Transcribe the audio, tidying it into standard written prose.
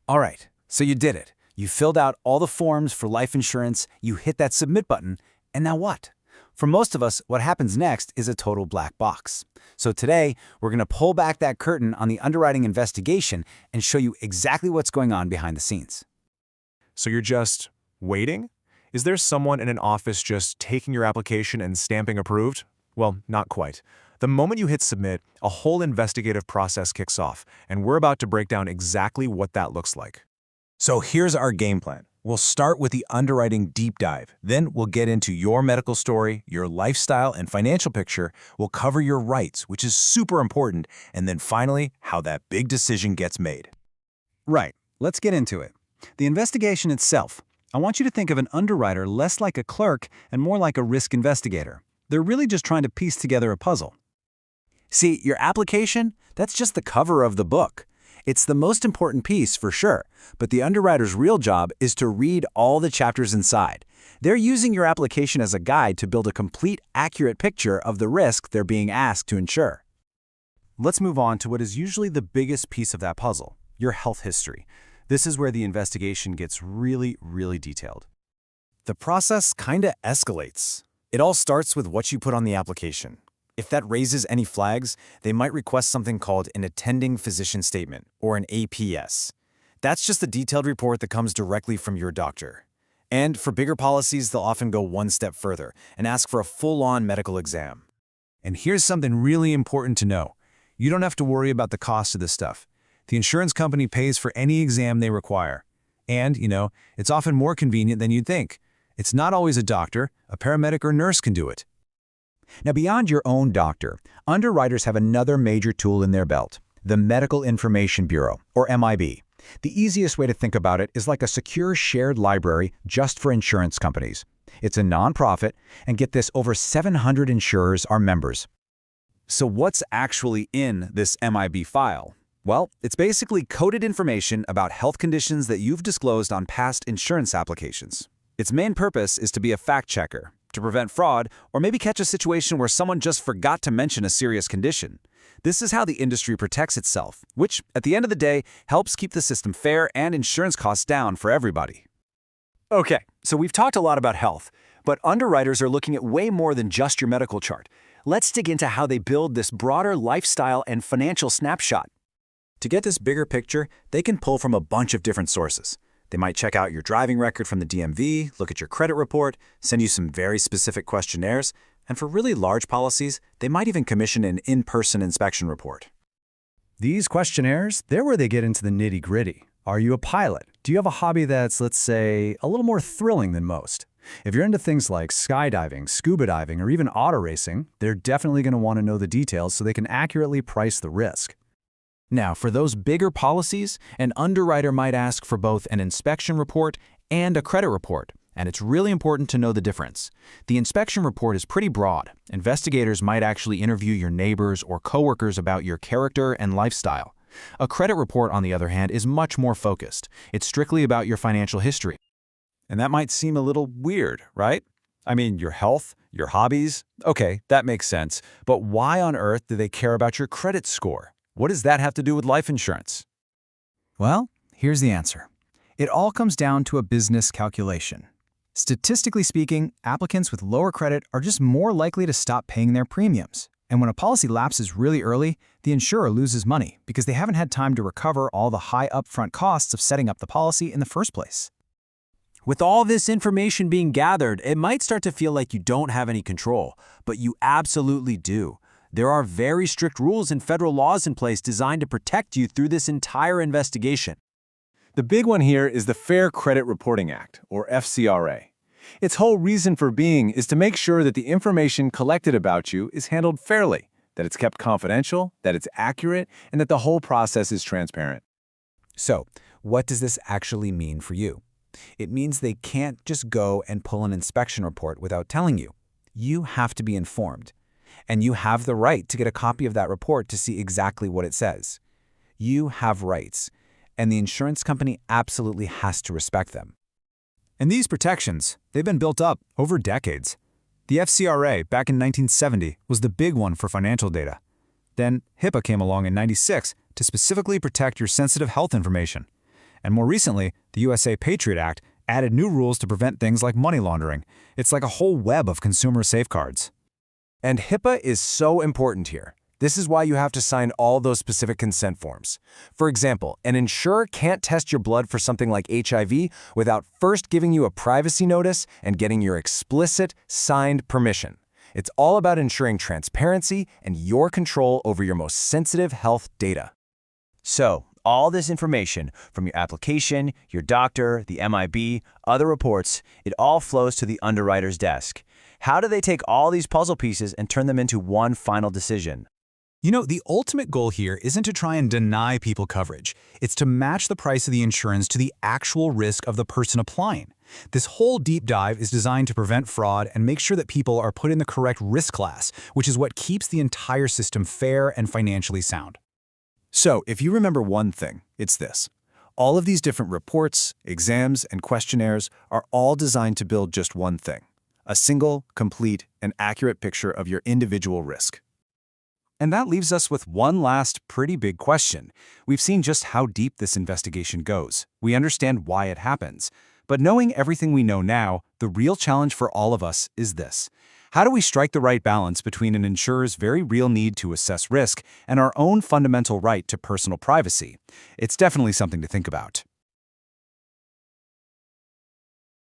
All right, so you did it. You filled out all the forms for life insurance, you hit that submit button, and now what? For most of us, what happens next is a total black box. So today, we're going to pull back that curtain on the underwriting investigation and show you exactly what's going on behind the scenes. So you're just waiting? Is there someone in an office just taking your application and stamping approved? Well, not quite. The moment you hit submit, a whole investigative process kicks off, and we're about to break down exactly what that looks like. So here's our game plan. We'll start with the underwriting deep dive. Then we'll get into your medical story, your lifestyle and financial picture. We'll cover your rights, which is super important. And then finally, how that big decision gets made. Right, let's get into it. The investigation itself. I want you to think of an underwriter less like a clerk and more like a risk investigator. They're really just trying to piece together a puzzle. See, your application, that's just the cover of the book. It's the most important piece for sure, but the underwriter's real job is to read all the chapters inside. They're using your application as a guide to build a complete, accurate picture of the risk they're being asked to insure. Let's move on to what is usually the biggest piece of that puzzle, your health history. This is where the investigation gets really detailed. The process kinda escalates. It all starts with what you put on the application. If that raises any flags, they might request something called an attending physician statement, or an APS. That's just a detailed report that comes directly from your doctor. And for bigger policies, they'll often go one step further and ask for a full-on medical exam. And here's something really important to know. You don't have to worry about the cost of this stuff. The insurance company pays for any exam they require. And, it's often more convenient than you'd think. It's not always a doctor, a paramedic or nurse can do it. Now, beyond your own doctor, underwriters have another major tool in their belt, the Medical Information Bureau, or MIB. The easiest way to think about it is like a secure shared library just for insurance companies. It's a nonprofit, and get this, over 700 insurers are members. So what's actually in this MIB file? Well, it's basically coded information about health conditions that you've disclosed on past insurance applications. Its main purpose is to be a fact checker, to prevent fraud, or maybe catch a situation where someone just forgot to mention a serious condition. This is how the industry protects itself, which, at the end of the day, helps keep the system fair and insurance costs down for everybody. Okay, so we've talked a lot about health, but underwriters are looking at way more than just your medical chart. Let's dig into how they build this broader lifestyle and financial snapshot. To get this bigger picture, they can pull from a bunch of different sources. They might check out your driving record from the DMV, look at your credit report, send you some very specific questionnaires, and for really large policies, they might even commission an in-person inspection report. These questionnaires, they're where they get into the nitty-gritty. Are you a pilot? Do you have a hobby that's, let's say, a little more thrilling than most? If you're into things like skydiving, scuba diving, or even auto racing, they're definitely going to want to know the details so they can accurately price the risk. Now, for those bigger policies, an underwriter might ask for both an inspection report and a credit report, and it's really important to know the difference. The inspection report is pretty broad. Investigators might actually interview your neighbors or coworkers about your character and lifestyle. A credit report, on the other hand, is much more focused. It's strictly about your financial history. And that might seem a little weird, right? I mean, your health, your hobbies, okay, that makes sense. But why on earth do they care about your credit score? What does that have to do with life insurance? Well, here's the answer. It all comes down to a business calculation. Statistically speaking, applicants with lower credit are just more likely to stop paying their premiums. And when a policy lapses really early, the insurer loses money because they haven't had time to recover all the high upfront costs of setting up the policy in the first place. With all this information being gathered, it might start to feel like you don't have any control, but you absolutely do. There are very strict rules and federal laws in place designed to protect you through this entire investigation. The big one here is the Fair Credit Reporting Act, or FCRA. Its whole reason for being is to make sure that the information collected about you is handled fairly, that it's kept confidential, that it's accurate, and that the whole process is transparent. So, what does this actually mean for you? It means they can't just go and pull an inspection report without telling you. You have to be informed. And you have the right to get a copy of that report to see exactly what it says. You have rights, and the insurance company absolutely has to respect them. And these protections, they've been built up over decades. The FCRA, back in 1970, was the big one for financial data. Then HIPAA came along in '96 to specifically protect your sensitive health information. And more recently, the USA Patriot Act added new rules to prevent things like money laundering. It's like a whole web of consumer safeguards. And HIPAA is so important here. This is why you have to sign all those specific consent forms. For example, an insurer can't test your blood for something like HIV without first giving you a privacy notice and getting your explicit, signed permission. It's all about ensuring transparency and your control over your most sensitive health data. So, all this information from your application, your doctor, the MIB, other reports, it all flows to the underwriter's desk. How do they take all these puzzle pieces and turn them into one final decision? You know, the ultimate goal here isn't to try and deny people coverage. It's to match the price of the insurance to the actual risk of the person applying. This whole deep dive is designed to prevent fraud and make sure that people are put in the correct risk class, which is what keeps the entire system fair and financially sound. So, if you remember one thing, it's this. All of these different reports, exams, and questionnaires are all designed to build just one thing: a single, complete, and accurate picture of your individual risk. And that leaves us with one last pretty big question. We've seen just how deep this investigation goes. We understand why it happens. But knowing everything we know now, the real challenge for all of us is this. How do we strike the right balance between an insurer's very real need to assess risk and our own fundamental right to personal privacy? It's definitely something to think about.